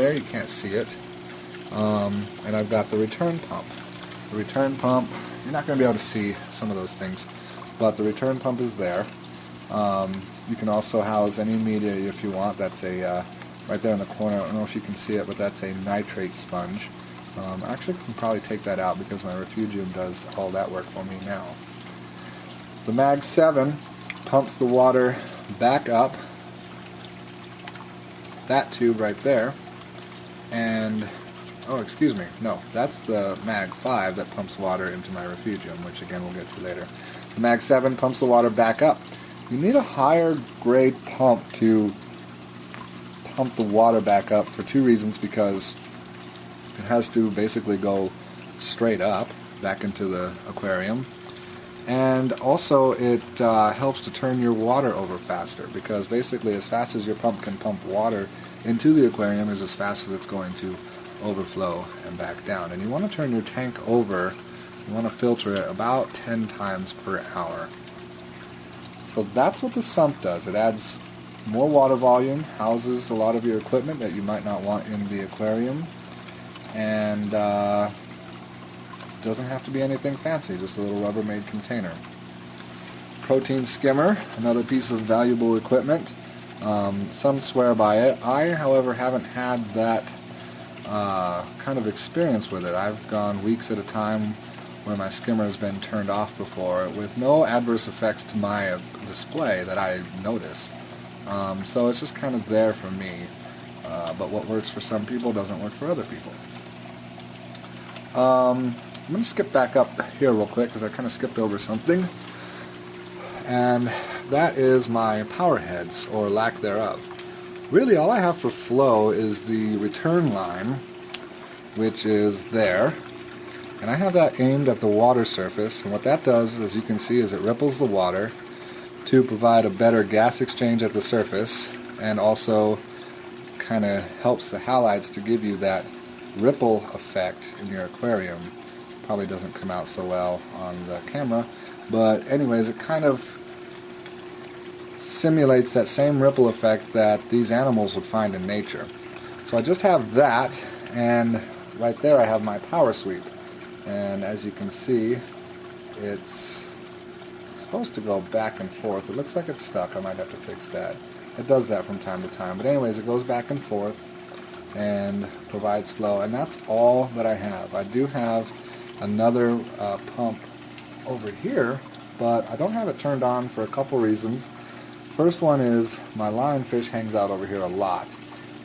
there. You can't see it. And I've got the return pump. The return pump, you're not going to be able to see some of those things, but the return pump is there. You can also house any media if you want. That's a right there in the corner. I don't know if you can see it, but that's a nitrate sponge. Actually, I can probably take that out because my refugium does all that work for me now. The Mag 7 pumps the water back up that tube right there, and oh, excuse me, no, that's the Mag 5 that pumps water into my refugium, which again we'll get to later. The Mag 7 pumps the water back up. You need a higher grade pump to pump the water back up for two reasons, because it has to basically go straight up back into the aquarium, and also it helps to turn your water over faster, because basically as fast as your pump can pump water into the aquarium is as fast as it's going to overflow and back down. And you want to turn your tank over, you want to filter it about 10 times per hour. So that's what the sump does. It adds more water volume, houses a lot of your equipment that you might not want in the aquarium, and doesn't have to be anything fancy, just a little Rubbermaid container. Protein skimmer, another piece of valuable equipment. Some swear by it. I, however, haven't had that kind of experience with it. I've gone weeks at a time where my skimmer has been turned off before with no adverse effects to my display that I notice. So it's just kind of there for me. But what works for some people doesn't work for other people. I'm going to skip back up here real quick because I kind of skipped over something. And that is my power heads, or lack thereof. Really all I have for flow is the return line, which is there. And I have that aimed at the water surface, and what that does, as you can see, is it ripples the water to provide a better gas exchange at the surface, and also kind of helps the halides to give you that ripple effect in your aquarium. Probably doesn't come out so well on the camera, but anyways, it kind of simulates that same ripple effect that these animals would find in nature. So I just have that, and right there I have my power sweep, and as you can see, it's supposed to go back and forth. It looks like it's stuck. I might have to fix that. It does that from time to time, but anyways, it goes back and forth and provides flow, and that's all that I have. I do have another pump over here, but I don't have it turned on for a couple reasons. First one is my lionfish hangs out over here a lot,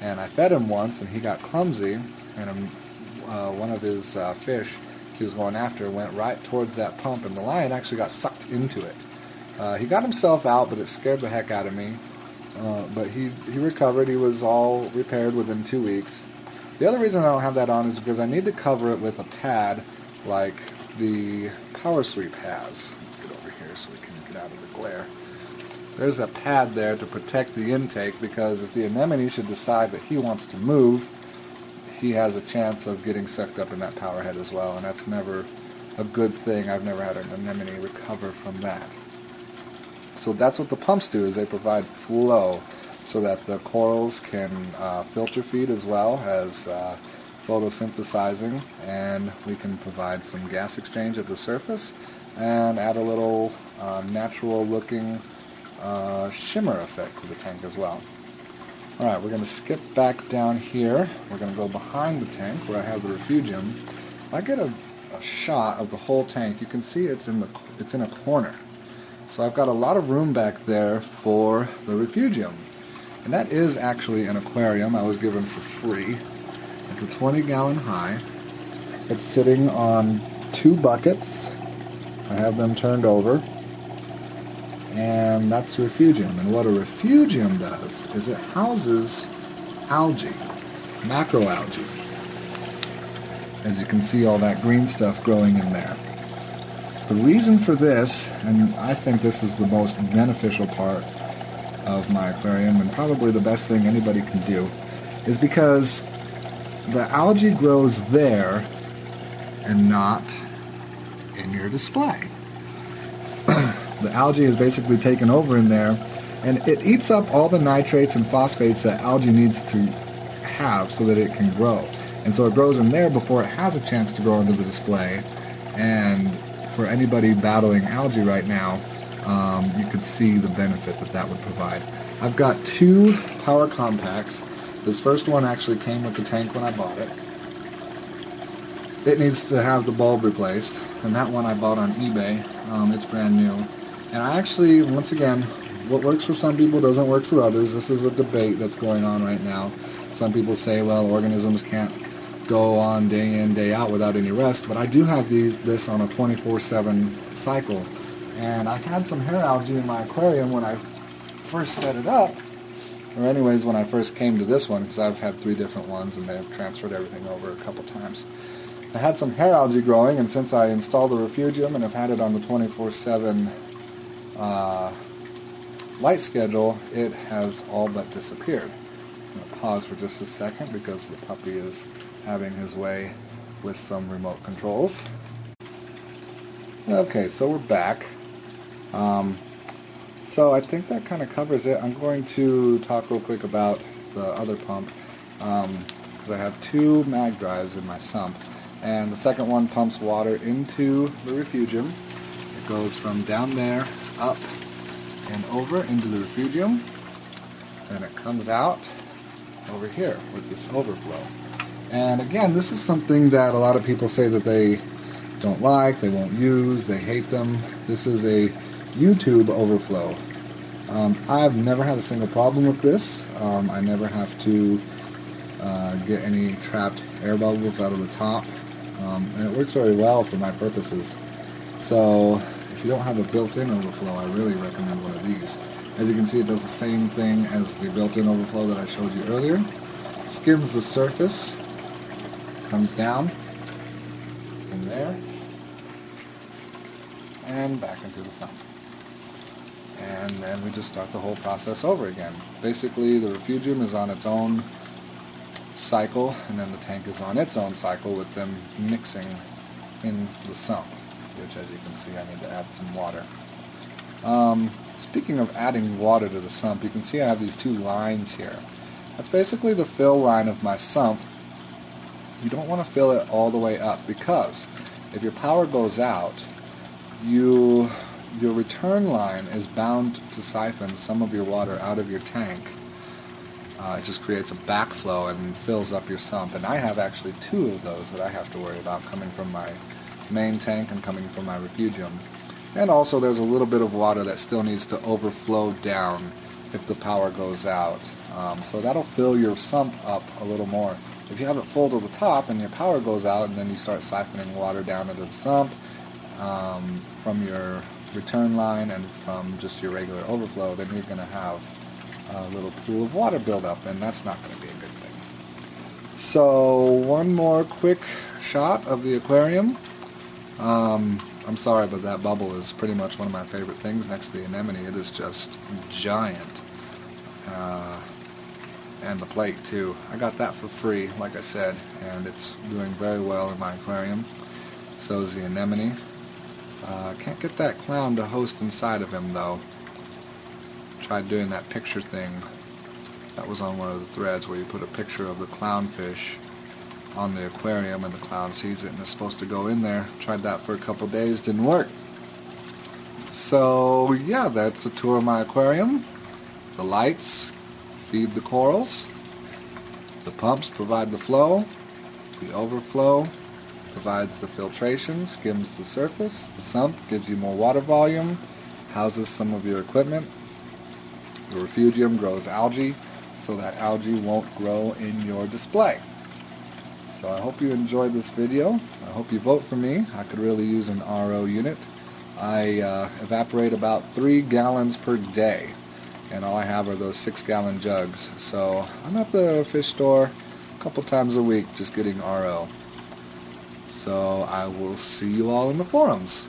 and I fed him once and he got clumsy, and one of his fish he was going after went right towards that pump, and the lion actually got sucked into it. He got himself out, but it scared the heck out of me. But he recovered. He was all repaired within 2 weeks. The other reason I don't have that on is because I need to cover it with a pad like the power sweep has. Let's get over here so we can get out of the glare. There's a pad there to protect the intake, because if the anemone should decide that he wants to move, he has a chance of getting sucked up in that power head as well, and that's never a good thing. I've never had an anemone recover from that. So that's what the pumps do, is they provide flow so that the corals can filter feed as well as photosynthesizing, and we can provide some gas exchange at the surface and add a little natural looking shimmer effect to the tank as well. Alright, we're going to skip back down here. We're going to go behind the tank where I have the refugium. If I get a shot of the whole tank, you can see it's in a corner. So I've got a lot of room back there for the refugium. And that is actually an aquarium I was given for free. It's a 20-gallon high. It's sitting on 2 buckets. I have them turned over. And that's the refugium. And what a refugium does is it houses algae, macroalgae. As you can see, all that green stuff growing in there. The reason for this, and I think this is the most beneficial part of my aquarium, and probably the best thing anybody can do, is because the algae grows there and not in your display. The algae is basically taken over in there, and it eats up all the nitrates and phosphates that algae needs to have so that it can grow. And so it grows in there before it has a chance to grow into the display. And for anybody battling algae right now, you could see the benefit that that would provide. I've got 2 power compacts. This first one actually came with the tank when I bought it. It needs to have the bulb replaced, and that one I bought on eBay. It's brand new. And I actually, once again, what works for some people doesn't work for others. This is a debate that's going on right now. Some people say, well, organisms can't go on day in, day out without any rest, but I do have this on a 24/7 cycle. And I had some hair algae in my aquarium when I first set it up, or anyways when I first came to this one, because I've had 3 different ones and they've transferred everything over a couple times. I had some hair algae growing, and since I installed the refugium and have had it on the 24/7 light schedule, it has all but disappeared. I'm going to pause for just a second because the puppy is having his way with some remote controls. Okay, so we're back. So I think that kind of covers it. I'm going to talk real quick about the other pump, because I have 2 mag drives in my sump, and the second one pumps water into the refugium. It goes from down there up and over into the refugium, and it comes out over here with this overflow. And again, this is something that a lot of people say that they don't like, they won't use, they hate them. This is a YouTube overflow. I've never had a single problem with this. I never have to get any trapped air bubbles out of the top, and it works very well for my purposes. So if you don't have a built-in overflow, I really recommend one of these. As you can see, it does the same thing as the built-in overflow that I showed you earlier. Skims the surface, comes down in there, and back into the sump. And then we just start the whole process over again. Basically, the refugium is on its own cycle, and then the tank is on its own cycle with them mixing in the sump, which, as you can see, I need to add some water. Speaking of adding water to the sump, you can see I have these 2 lines here. That's basically the fill line of my sump. You don't want to fill it all the way up, because if your power goes out, your return line is bound to siphon some of your water out of your tank. It just creates a backflow and fills up your sump. And I have actually 2 of those that I have to worry about, coming from my main tank and coming from my refugium. And also there's a little bit of water that still needs to overflow down if the power goes out. So that'll fill your sump up a little more. If you have it full to the top and your power goes out, and then you start siphoning water down into the sump from your return line and from just your regular overflow, then you're going to have a little pool of water build up, and that's not going to be a good thing. So one more quick shot of the aquarium. I'm sorry, but that bubble is pretty much one of my favorite things next to the anemone. It is just giant. And the plate too. I got that for free, like I said, and it's doing very well in my aquarium. So is the anemone. Can't get that clown to host inside of him though. Tried doing that picture thing. That was on one of the threads where you put a picture of the clownfish on the aquarium and the clown sees it and is supposed to go in there. Tried that for a couple days, didn't work. So yeah, that's a tour of my aquarium. The lights feed the corals. The pumps provide the flow. The overflow provides the filtration, skims the surface. The sump gives you more water volume, houses some of your equipment. The refugium grows algae, so that algae won't grow in your display. So I hope you enjoyed this video. I hope you vote for me. I could really use an RO unit. I evaporate about 3 gallons per day, and all I have are those 6-gallon jugs. So I'm at the fish store a couple times a week just getting RO. So I will see you all in the forums.